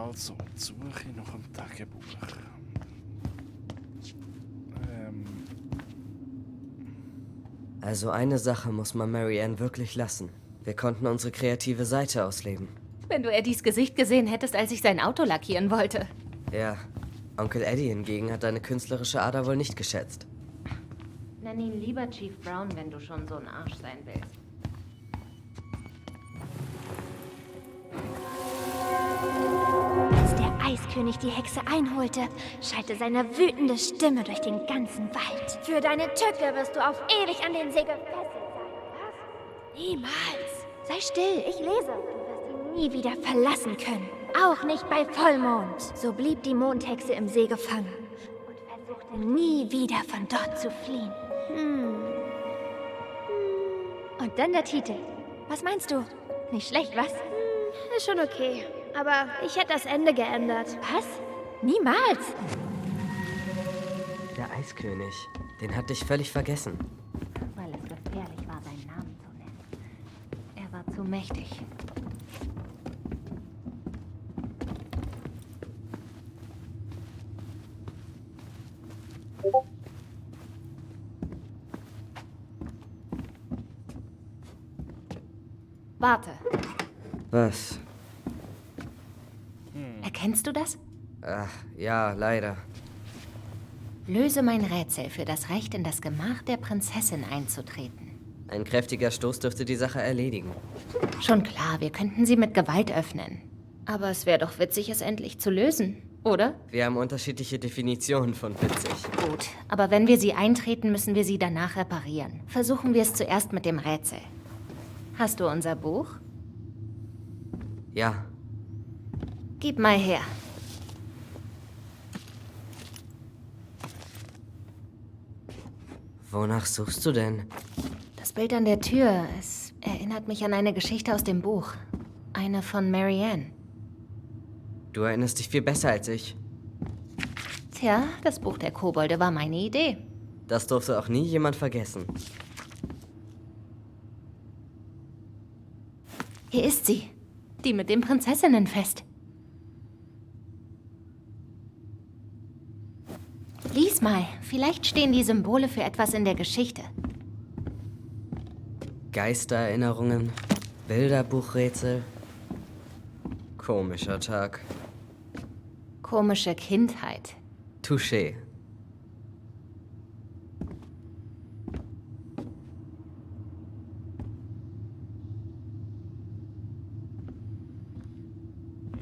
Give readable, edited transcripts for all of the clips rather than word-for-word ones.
Also, die Suche nach dem Tagebuch. Also eine Sache muss man Marianne wirklich lassen. Wir konnten unsere kreative Seite ausleben. Wenn du Eddies Gesicht gesehen hättest, als ich sein Auto lackieren wollte. Ja, Onkel Eddie hingegen hat deine künstlerische Ader wohl nicht geschätzt. Nenn ihn lieber Chief Brown, wenn du schon so ein Arsch sein willst. Als der Eiskönig die Hexe einholte, schallte seine wütende Stimme durch den ganzen Wald. Für deine Tücke wirst du auf ewig an den See gefesselt sein. Was? Niemals. Sei still, ich lese. Du wirst ihn nie wieder verlassen können. Auch nicht bei Vollmond. So blieb die Mondhexe im See gefangen und versuchte nie wieder von dort zu fliehen. Und dann der Titel. Was meinst du? Nicht schlecht, was? Ist schon okay. Aber ich hätte das Ende geändert. Was? Niemals! Der Eiskönig, den hatte ich völlig vergessen. Weil es gefährlich war, seinen Namen zu nennen. Er war zu mächtig. Warte, Was? erkennst du das? Ach, ja, leider. Löse mein Rätsel für das Recht, in das Gemach der Prinzessin einzutreten. Ein kräftiger Stoß dürfte die Sache erledigen. Schon klar, wir könnten sie mit Gewalt öffnen. Aber es wäre doch witzig, es endlich zu lösen, oder? Wir haben unterschiedliche Definitionen von witzig. Gut, aber wenn wir sie eintreten, müssen wir sie danach reparieren. Versuchen wir es zuerst mit dem Rätsel. Hast du unser Buch? Ja, Gib mal her. wonach suchst du denn? Das Bild an der Tür, es erinnert mich an eine Geschichte aus dem Buch. Eine von Marianne. Du erinnerst dich viel besser als ich. Tja, das Buch der Kobolde war meine Idee. Das durfte auch nie jemand vergessen. Hier ist sie. Die mit dem Prinzessinnenfest. Lies mal. Vielleicht stehen die Symbole für etwas in der Geschichte. Geistererinnerungen, Bilderbuchrätsel. Komischer Tag. Komische Kindheit. Touché.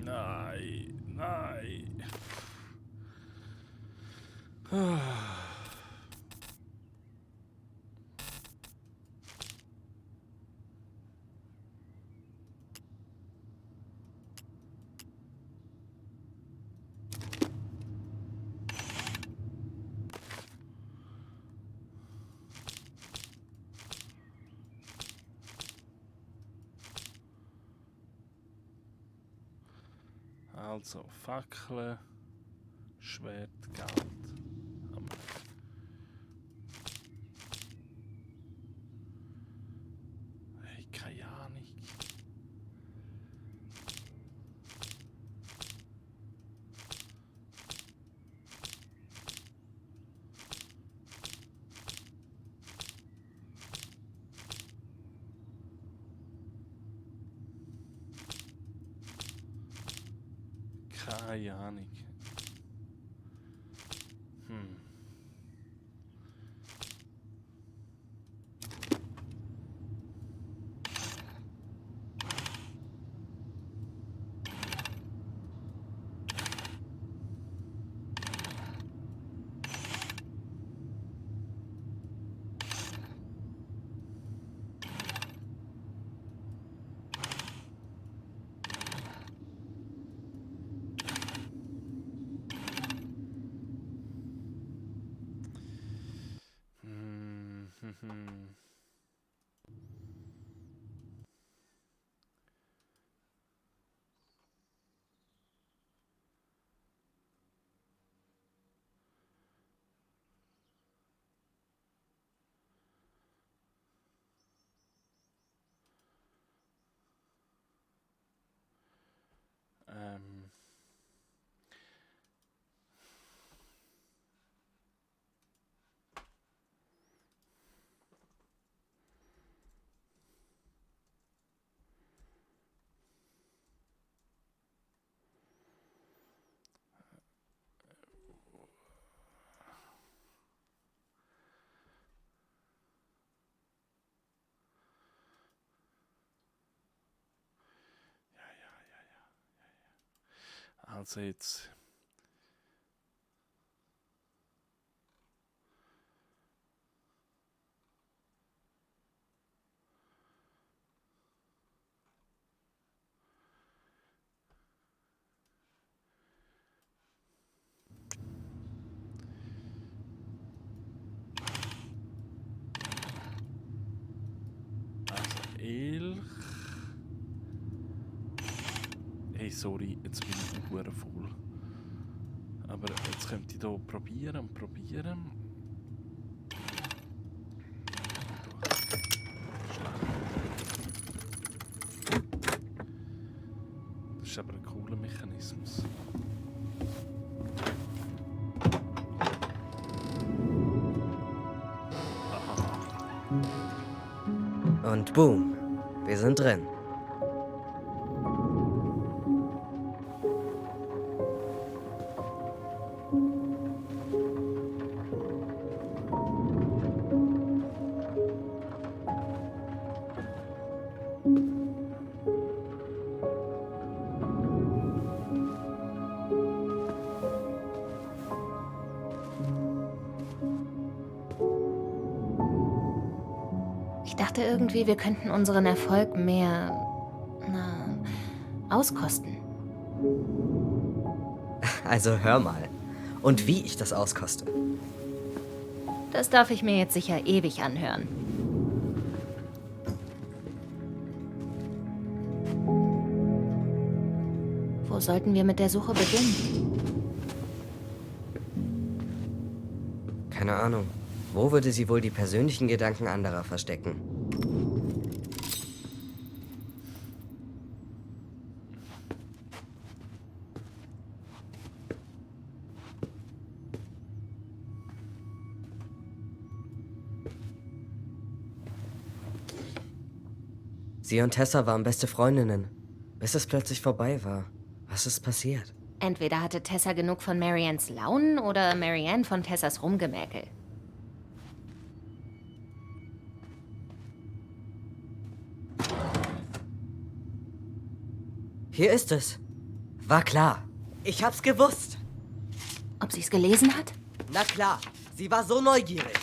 Nein, nein. Also, Fackeln, Schwert, Geld. Hammer. Hey, keine Ahnung. Keine Ahnung. Also jetzt. Also Elch. Hey, sorry, jetzt bin ich hure voll. Aber jetzt könnte ich hier probieren und probieren. Das ist aber ein cooler Mechanismus. Aha. Und boom, wir sind drin. Ich dachte irgendwie, wir könnten unseren Erfolg mehr, auskosten. Also hör mal. Und wie ich das auskoste. Das darf ich mir jetzt sicher ewig anhören. Wo sollten wir mit der Suche beginnen? Keine Ahnung. Wo würde sie wohl die persönlichen Gedanken anderer verstecken? Sie und Tessa waren beste Freundinnen, bis es plötzlich vorbei war. Was ist passiert? Entweder hatte Tessa genug von Mariannes Launen oder Marianne von Tessas Rumgemäkel. Hier ist es. War klar. Ich hab's gewusst. Ob sie's gelesen hat? Na klar, sie war so neugierig.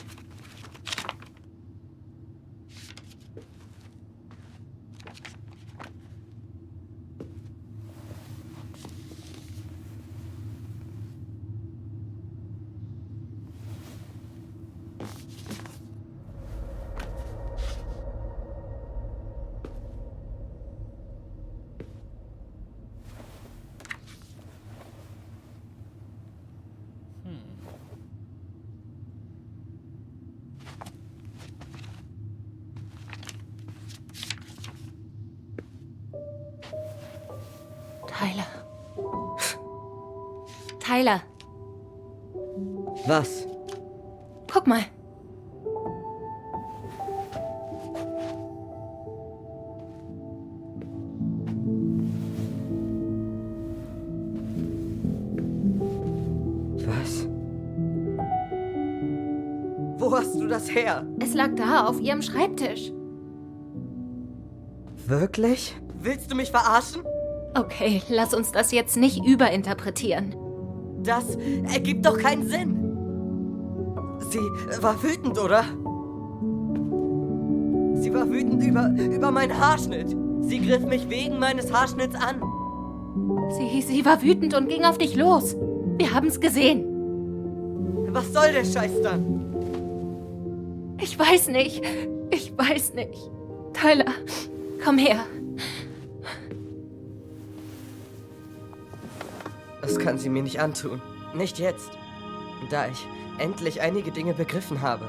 Tyler. Tyler, Was? guck mal. Was? Wo hast du das her? Es lag da auf ihrem Schreibtisch. Wirklich? Willst du mich verarschen? Okay, lass uns das jetzt nicht überinterpretieren. Das ergibt doch keinen Sinn. Sie war wütend, oder? Sie war wütend über meinen Haarschnitt. Sie griff mich wegen meines Haarschnitts an. Sie war wütend und ging auf dich los. Wir haben's gesehen. Was soll der Scheiß dann? Ich weiß nicht. Ich weiß nicht. Tyler, komm her. Das kann sie mir nicht antun. Nicht jetzt. Da ich endlich einige Dinge begriffen habe.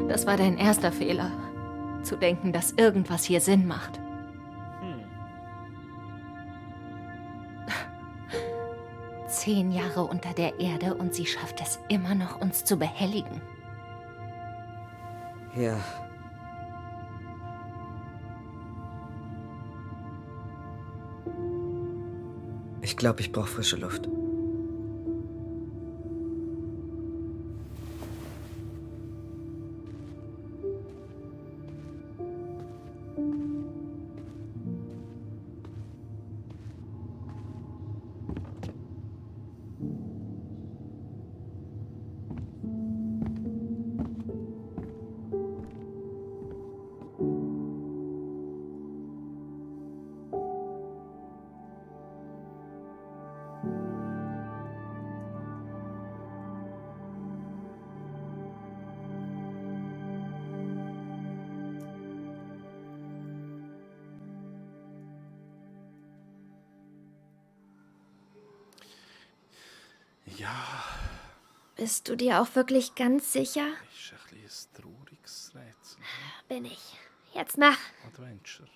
Das war dein erster Fehler. Zu denken, dass irgendwas hier Sinn macht. 10 Jahre unter der Erde und sie schafft es immer noch, uns zu behelligen. Ja. Ich glaube, ich brauche frische Luft. Ja, Bist du dir auch wirklich ganz sicher? ist ein bisschen ein trauriges Rätsel. Bin ich. Jetzt mach. Adventure.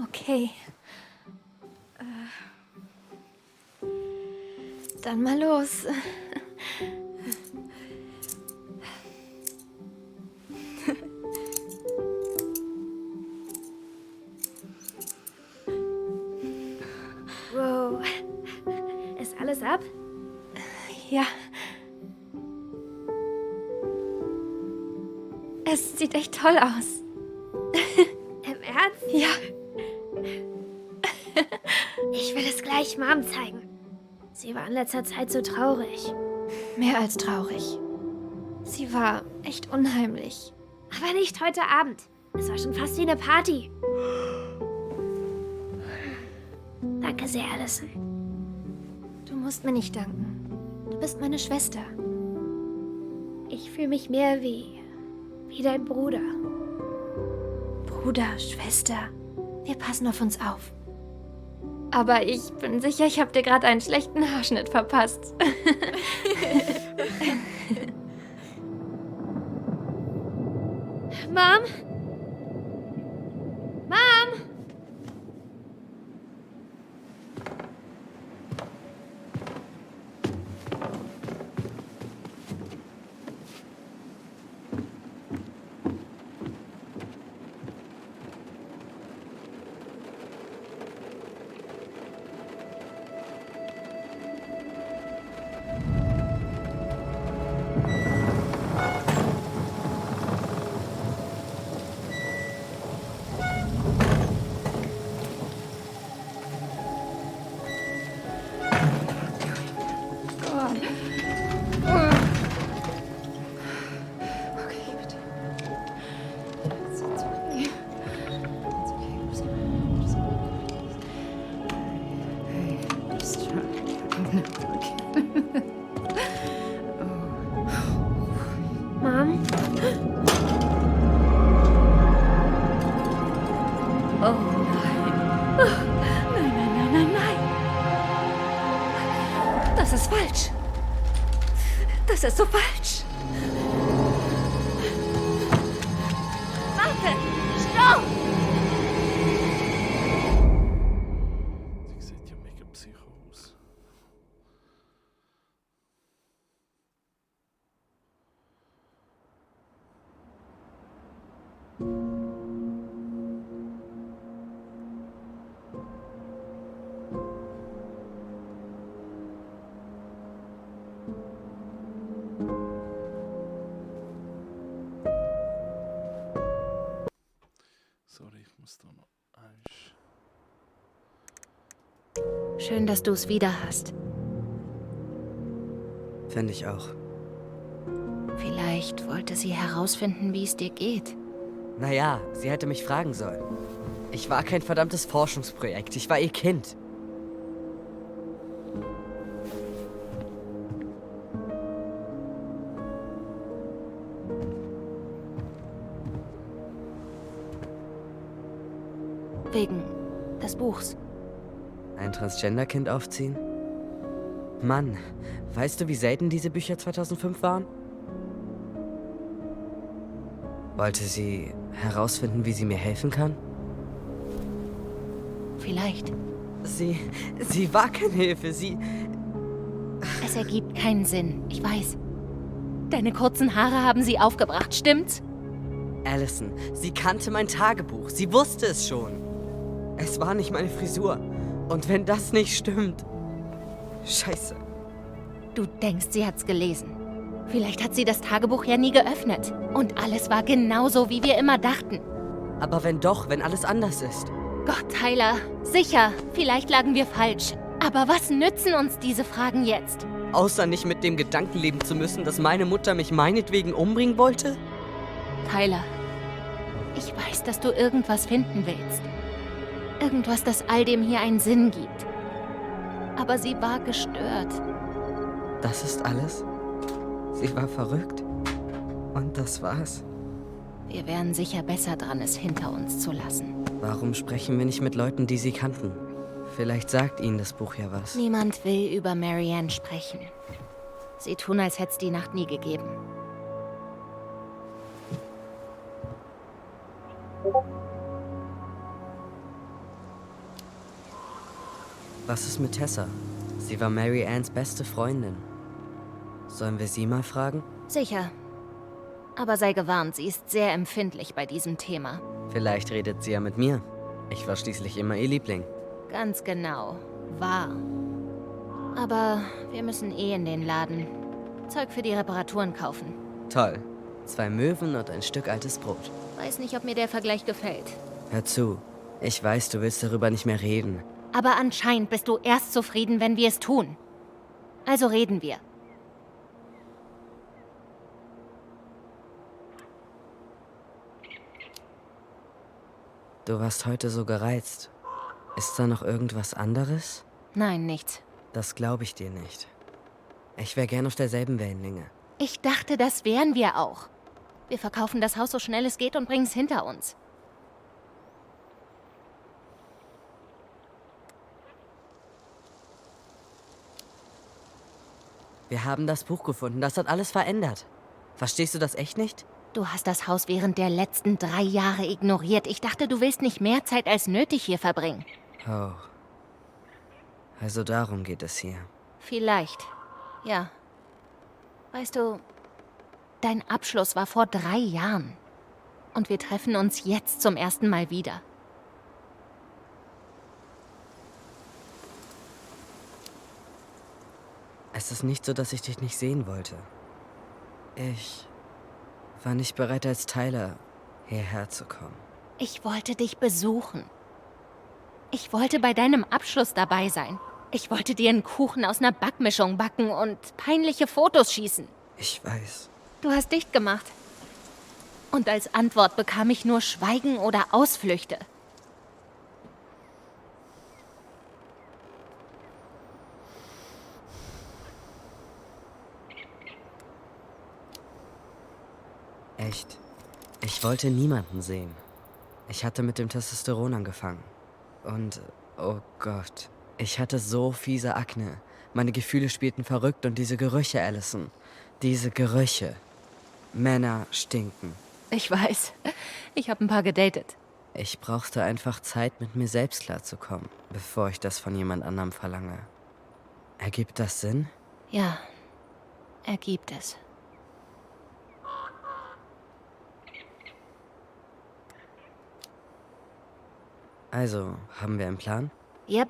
Okay. Dann mal los. Wow. Ist alles ab? Ja. Es sieht echt toll aus. Im Ernst? Ja. Ich will es gleich Mom zeigen. Sie war in letzter Zeit so traurig. Mehr als traurig. Sie war echt unheimlich. Aber nicht heute Abend. Es war schon fast wie eine Party. Danke sehr, Allison. Du musst mir nicht danken. Du bist meine Schwester. Ich fühle mich mehr wie dein Bruder. Bruder, Schwester, wir passen auf uns auf. Aber ich bin sicher, ich habe dir gerade einen schlechten Haarschnitt verpasst. Mom? Mom? Mom? Oh nein. Nein. Das ist falsch. Das ist so falsch. Warte! Stopp! Sie sieht ja mega psycho aus. Sorry, ich muss da noch eins. Schön, dass du es wieder hast. Finde ich auch. Vielleicht wollte sie herausfinden, wie es dir geht. Naja, sie hätte mich fragen sollen. Ich war kein verdammtes Forschungsprojekt. Ich war ihr Kind. Wegen des Buchs. Ein Transgender-Kind aufziehen? Mann, weißt du, wie selten diese Bücher 2005 waren? Wollte sie herausfinden, wie sie mir helfen kann? Vielleicht. Sie war keine Hilfe, Es ergibt keinen Sinn, ich weiß. Deine kurzen Haare haben sie aufgebracht, stimmt's? Allison, sie kannte mein Tagebuch. Sie wusste es schon. Es war nicht meine Frisur. Und wenn das nicht stimmt... Scheiße. Du denkst, sie hat's gelesen. Vielleicht hat sie das Tagebuch ja nie geöffnet. Und alles war genauso, wie wir immer dachten. Aber wenn alles anders ist. Gott, Tyler, sicher, vielleicht lagen wir falsch. Aber was nützen uns diese Fragen jetzt? Außer nicht mit dem Gedanken leben zu müssen, dass meine Mutter mich meinetwegen umbringen wollte? Tyler, ich weiß, dass du irgendwas finden willst. Irgendwas, das all dem hier einen Sinn gibt. Aber sie war gestört. Das ist alles? Sie war verrückt? Und das war's? Wir wären sicher besser dran, es hinter uns zu lassen. Warum sprechen wir nicht mit Leuten, die sie kannten? Vielleicht sagt Ihnen das Buch ja was. Niemand will über Marianne sprechen. Sie tun, als hätte es die Nacht nie gegeben. Was ist mit Tessa? Sie war Mary Anns beste Freundin. Sollen wir sie mal fragen? Sicher. Aber sei gewarnt, sie ist sehr empfindlich bei diesem Thema. Vielleicht redet sie ja mit mir. Ich war schließlich immer ihr Liebling. Ganz genau. Wahr. Aber wir müssen eh in den Laden. Zeug für die Reparaturen kaufen. Toll. 2 Möwen und ein Stück altes Brot. Weiß nicht, ob mir der Vergleich gefällt. Hör zu. Ich weiß, du willst darüber nicht mehr reden. Aber anscheinend bist du erst zufrieden, wenn wir es tun. Also reden wir. Du warst heute so gereizt. Ist da noch irgendwas anderes? Nein, nichts. Das glaube ich dir nicht. Ich wäre gern auf derselben Wellenlänge. Ich dachte, das wären wir auch. Wir verkaufen das Haus so schnell es geht und bringen es hinter uns. Wir haben das Buch gefunden. Das hat alles verändert. Verstehst du das echt nicht? Du hast das Haus während der letzten 3 Jahre ignoriert. Ich dachte, du willst nicht mehr Zeit als nötig hier verbringen. Oh. Also darum geht es hier. Vielleicht. Ja. Weißt du, dein Abschluss war vor 3 Jahren. Und wir treffen uns jetzt zum ersten Mal wieder. Es ist nicht so, dass ich dich nicht sehen wollte. Ich war nicht bereit, als Tyler hierher zu kommen. Ich wollte dich besuchen. Ich wollte bei deinem Abschluss dabei sein. Ich wollte dir einen Kuchen aus einer Backmischung backen und peinliche Fotos schießen. Ich weiß. Du hast dicht gemacht. Und als Antwort bekam ich nur Schweigen oder Ausflüchte. Echt. Ich wollte niemanden sehen. Ich hatte mit dem Testosteron angefangen. Und, oh Gott, ich hatte so fiese Akne. Meine Gefühle spielten verrückt und diese Gerüche, Allison. Diese Gerüche. Männer stinken. Ich weiß. Ich habe ein paar gedatet. Ich brauchte einfach Zeit, mit mir selbst klarzukommen, bevor ich das von jemand anderem verlange. Ergibt das Sinn? Ja, ergibt es. Also, haben wir einen Plan? Yep.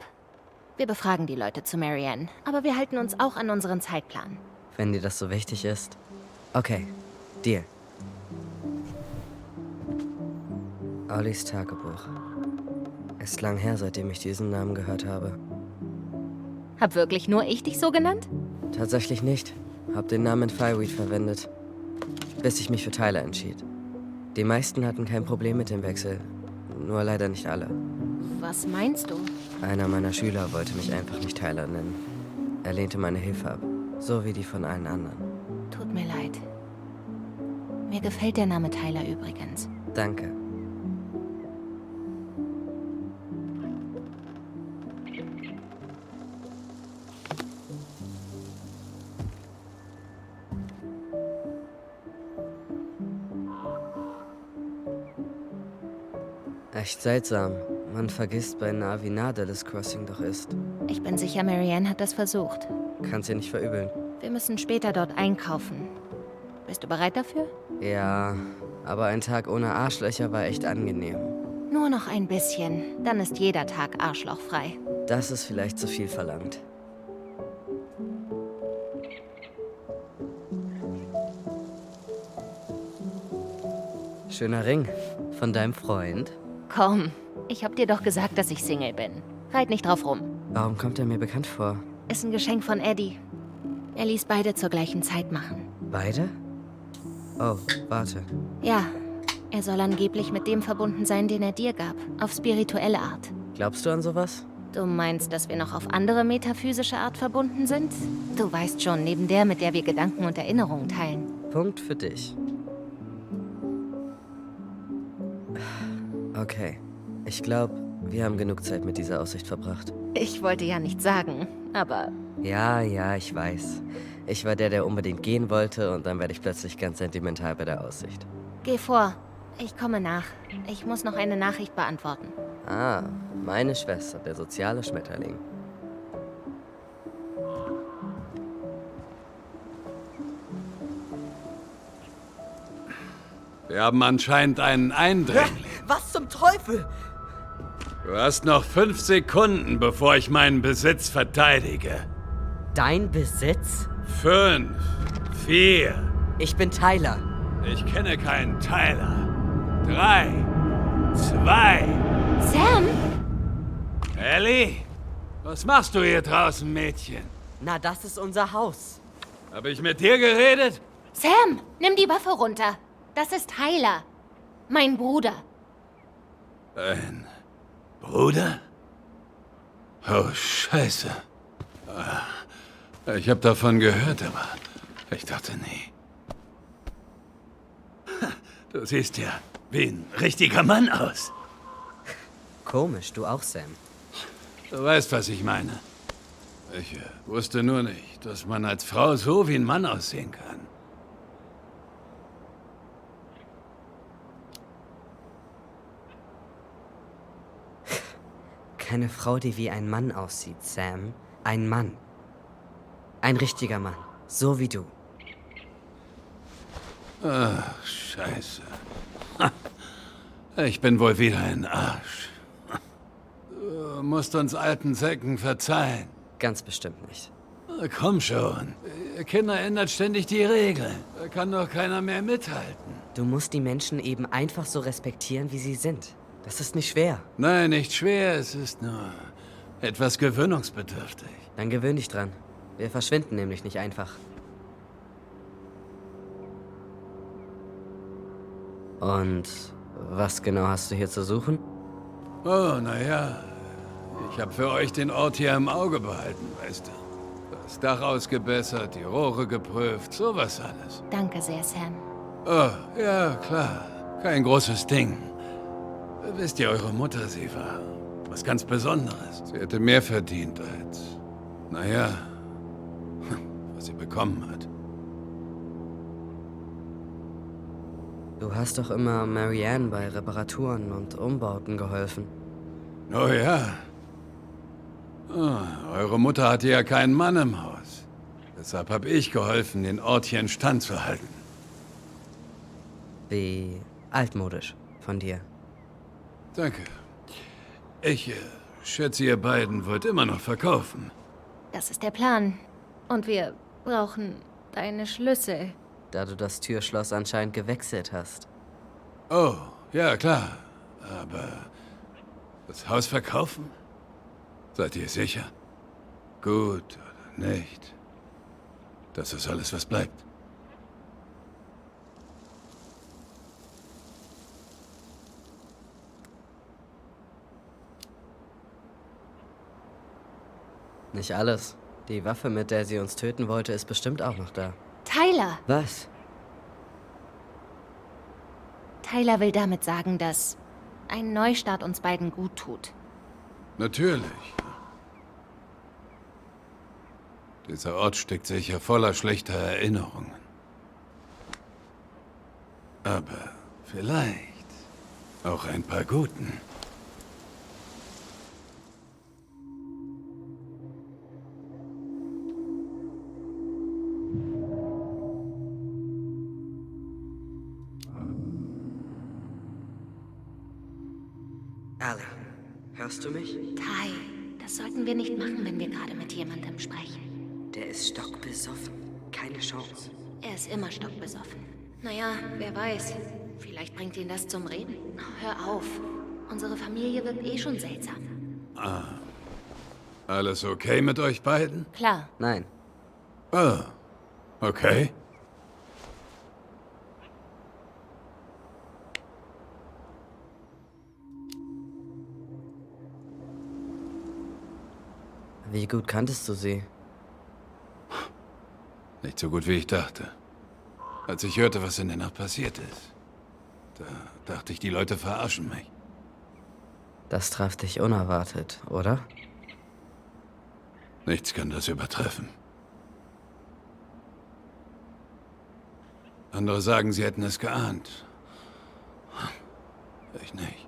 Wir befragen die Leute zu Marianne, aber wir halten uns auch an unseren Zeitplan. Wenn dir das so wichtig ist. Okay, Deal. Ollies Tagebuch. Ist lang her, seitdem ich diesen Namen gehört habe. Hab wirklich nur ich dich so genannt? Tatsächlich nicht. Hab den Namen Fireweed verwendet. Bis ich mich für Tyler entschied. Die meisten hatten kein Problem mit dem Wechsel. Nur leider nicht alle. Was meinst du? Einer meiner Schüler wollte mich einfach nicht Tyler nennen. Er lehnte meine Hilfe ab. So wie die von allen anderen. Tut mir leid. Mir gefällt der Name Tyler übrigens. Danke. Echt seltsam. Man vergisst beinahe, wie nah Dallas Crossing doch ist. Ich bin sicher, Marianne hat das versucht. Kann's ihr nicht verübeln. Wir müssen später dort einkaufen. Bist du bereit dafür? Ja, aber ein Tag ohne Arschlöcher war echt angenehm. Nur noch ein bisschen. Dann ist jeder Tag arschlochfrei. Das ist vielleicht zu viel verlangt. Schöner Ring. Von deinem Freund? Komm, ich hab dir doch gesagt, dass ich Single bin. Reit nicht drauf rum. Warum kommt er mir bekannt vor? Ist ein Geschenk von Eddie. Er ließ beide zur gleichen Zeit machen. Beide? Oh, warte. Ja, er soll angeblich mit dem verbunden sein, den er dir gab. Auf spirituelle Art. Glaubst du an sowas? Du meinst, dass wir noch auf andere metaphysische Art verbunden sind? Du weißt schon, neben der, mit der wir Gedanken und Erinnerungen teilen. Punkt für dich. Okay. Ich glaube, wir haben genug Zeit mit dieser Aussicht verbracht. Ich wollte ja nichts sagen, aber Ja, ich weiß. Ich war der unbedingt gehen wollte und dann werde ich plötzlich ganz sentimental bei der Aussicht. geh vor. Ich komme nach. Ich muss noch eine Nachricht beantworten. Ah, meine Schwester, der soziale Schmetterling. Wir haben anscheinend einen Eindringling. Was zum Teufel? Du hast noch 5 Sekunden, bevor ich meinen Besitz verteidige. Dein Besitz? 5, 4. Ich bin Tyler. Ich kenne keinen Tyler. 3, 2. Sam? Ellie? Was machst du hier draußen, Mädchen? Na, das ist unser Haus. Habe ich mit dir geredet? Sam, nimm die Waffe runter. Das ist Tyler. Mein Bruder. Ein Bruder? Oh, Scheiße. Ich habe davon gehört, aber ich dachte nie. Du siehst ja wie ein richtiger Mann aus. Komisch, du auch, Sam. Du weißt, was ich meine. Ich wusste nur nicht, dass man als Frau so wie ein Mann aussehen kann. Keine Frau, die wie ein Mann aussieht, Sam. Ein Mann. Ein richtiger Mann. So wie du. Ach, Scheiße. Ich bin wohl wieder ein Arsch. Du musst uns alten Säcken verzeihen. Ganz bestimmt nicht. Komm schon. Kinder ändern ständig die Regeln. Da kann doch keiner mehr mithalten. Du musst die Menschen eben einfach so respektieren, wie sie sind. Das ist nicht schwer. Nein, nicht schwer. Es ist nur etwas gewöhnungsbedürftig. Dann gewöhn dich dran. Wir verschwinden nämlich nicht einfach. Und was genau hast du hier zu suchen? Oh, naja. Ich habe für euch den Ort hier im Auge behalten, weißt du. Das Dach ausgebessert, die Rohre geprüft, sowas alles. Danke sehr, Sam. Oh, ja, klar. Kein großes Ding. Wisst ihr, eure Mutter, sie war was ganz Besonderes. Sie hätte mehr verdient als, naja, was sie bekommen hat. Du hast doch immer Marianne bei Reparaturen und Umbauten geholfen. Oh ja. Oh, eure Mutter hatte ja keinen Mann im Haus. Deshalb habe ich geholfen, den Ort hier in Stand zu halten. Wie altmodisch von dir. Danke. Ich schätze, ihr beiden wollt immer noch verkaufen. Das ist der Plan. Und wir brauchen deine Schlüssel. Da du das Türschloss anscheinend gewechselt hast. Oh, ja, klar. Aber das Haus verkaufen? Seid ihr sicher? Gut oder nicht? Das ist alles, was bleibt. Nicht alles. Die Waffe, mit der sie uns töten wollte, ist bestimmt auch noch da. Tyler! Was? Tyler will damit sagen, dass ein Neustart uns beiden gut tut. Natürlich. Dieser Ort steckt sicher voller schlechter Erinnerungen. Aber vielleicht auch ein paar guten. Ali, hörst du mich? Ty, das sollten wir nicht machen, wenn wir gerade mit jemandem sprechen. Der ist stockbesoffen. Keine Chance. Er ist immer stockbesoffen. Naja, wer weiß. Vielleicht bringt ihn das zum Reden. Hör auf. Unsere Familie wirkt eh schon seltsam. Alles okay mit euch beiden? Klar. Nein. Oh, okay. Wie gut kanntest du sie? Nicht so gut, wie ich dachte. Als ich hörte, was in der Nacht passiert ist, da dachte ich, die Leute verarschen mich. Das traf dich unerwartet, oder? Nichts kann das übertreffen. Andere sagen, sie hätten es geahnt. Ich nicht.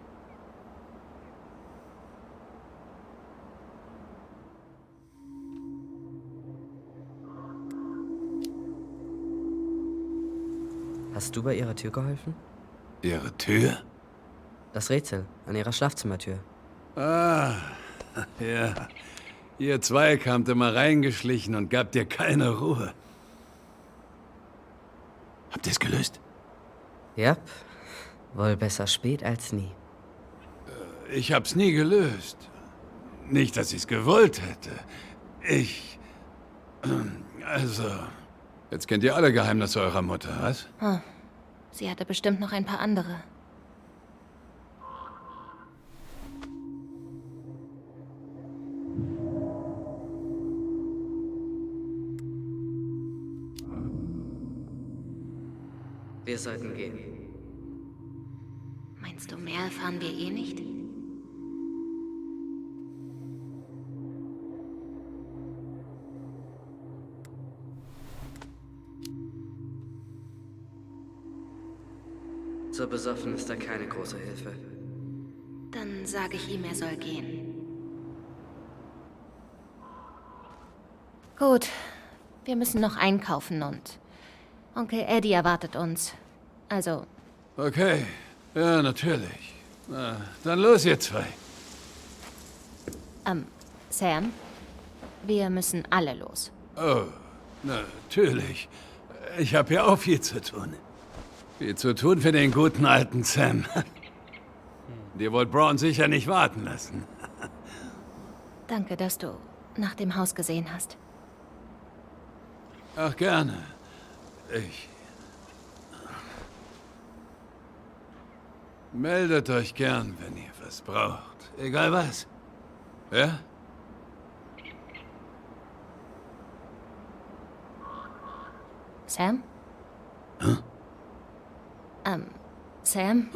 Hast du bei ihrer Tür geholfen? Ihre Tür? Das Rätsel an ihrer Schlafzimmertür. Ah, ja. Ihr zwei kamt immer reingeschlichen und gabt dir keine Ruhe. Habt ihr es gelöst? Ja, wohl besser spät als nie. Ich hab's nie gelöst. Nicht, dass ich's gewollt hätte. Also... Jetzt kennt ihr alle Geheimnisse eurer Mutter, was? Sie hatte bestimmt noch ein paar andere. Wir sollten gehen. Meinst du, mehr erfahren wir eh nicht? So besoffen ist er keine große Hilfe. Dann sage ich ihm, er soll gehen. Gut, wir müssen noch einkaufen und Onkel Eddie erwartet uns. Also, Okay, ja, natürlich. Na, dann los, ihr zwei. Sam, wir müssen alle los. Oh, natürlich. Ich habe ja auch viel zu tun. Viel zu tun für den guten alten Sam. Dir wollt Braun sicher nicht warten lassen. Danke, dass du nach dem Haus gesehen hast. Ach, gerne. Meldet euch gern, wenn ihr was braucht. Egal was. Ja? Sam? Sam?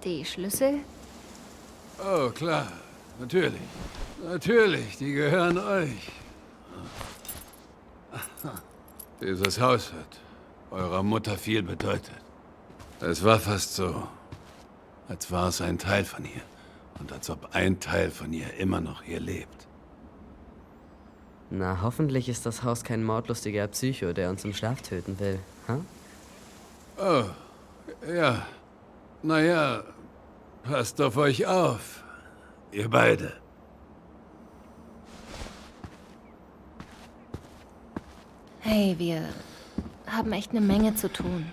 Die Schlüssel? Oh, klar. Natürlich. Natürlich, die gehören euch. Dieses Haus hat eurer Mutter viel bedeutet. Es war fast so, als war es ein Teil von ihr. Und als ob ein Teil von ihr immer noch hier lebt. Na, hoffentlich ist das Haus kein mordlustiger Psycho, der uns im Schlaf töten will. Huh? Oh, ja. Naja, passt auf euch auf. Ihr beide. Hey, wir haben echt eine Menge zu tun.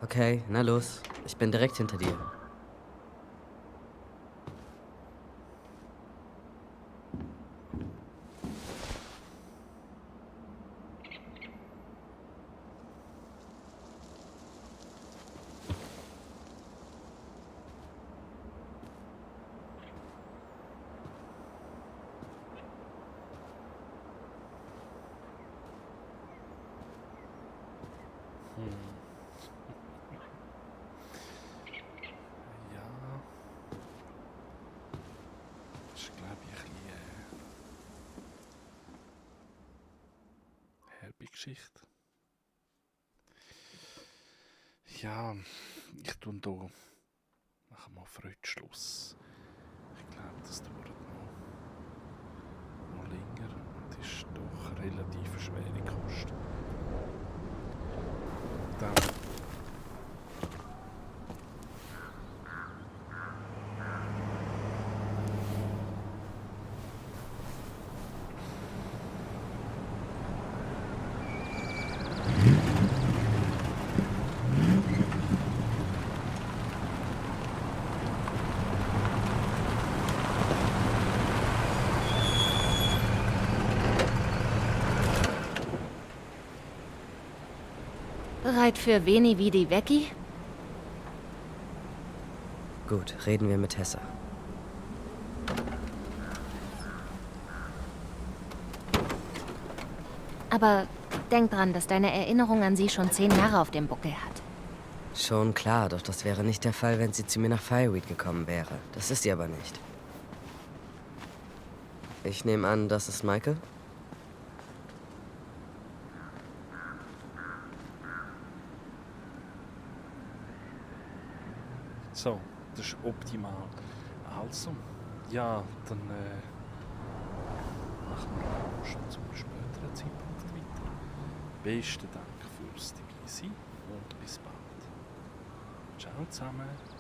Okay, na los. Ich bin direkt hinter dir. Ja. Das ist, glaube ich, ein bisschen herbe Geschichte. Ja, ich tue hier. Machen wir Freude-Schluss. Ich glaube, das dauert noch länger und ist doch relativ schwere Kost. Dann Bereit für Veni Vidi Vici? Gut, reden wir mit Tessa. Aber denk dran, dass deine Erinnerung an sie schon 10 Jahre auf dem Buckel hat. Schon klar, doch das wäre nicht der Fall, wenn sie zu mir nach Fireweed gekommen wäre. Das ist sie aber nicht. Ich nehme an, das ist Michael? So, das ist optimal. Also, ja, dann machen wir schon zu einem späteren Zeitpunkt weiter. Besten Dank fürs Dabeisein und bis bald. Ciao zusammen.